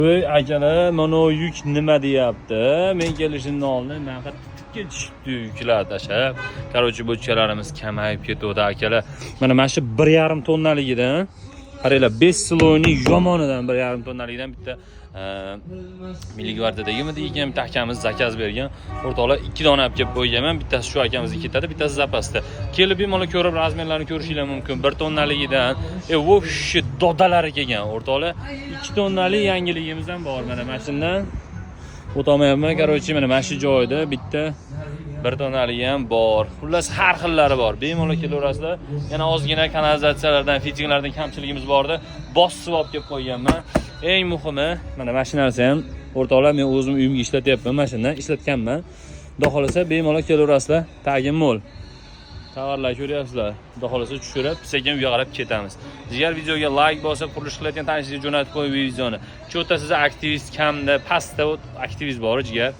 Voy akalar, mana o yuk nima deyapti? Men kelishimni oldin men qattiqga tushibdi yuklar tashab. Короче, bochkalarimiz kamayib ketdi akalar. Mana shu 1,5 tonnaligidan, qaranglar, 5 kiloning yomonidan 1,5 tonnaligidan bitta Milliy gvardiyadagimi degan bitta akamiz zakaz bergan. O'rtoqlar 2 dona olib kelib qo'yganman. Bittasi shu akamizga ketadi, bittasi zapasda. Kelib bemalol ko'rib razmerlarini ko'rishingiz mumkin. 1 tonnaligidan, vosh dodalari kelgan. O'rtoqlar 2 tonnali yangiligimiz ham bor mana shundan. O'tolmayapman. Короче, mana shu joyda bitta 1 tonnaligi ham bor. Xullas har xillari bor. Bemalol kelaverasizlar. Yana ozgina kanalizatsiyalardan, fittinglardan kamchiligimiz bordi. Bosib olib kelib qo'yganman. Eng muhimi, mana mashinasi ham o'rtoqlar men o'zim uyimga ishlatyapman, mashinadan ishlatganman. Xudo xolasa bemalol kelaverasizlar, tagim mo'l. Tovarlar ko'ryapsizlar. Xudo xolasa tushirib, sekin uyga qarab ketamiz. Jigar videoga like bosib, qurilish qilayotgan tanishingizga jo'natib qo'ying videoni. Cho'ta siz aktivist kamda, pastda aktivist bor jigar.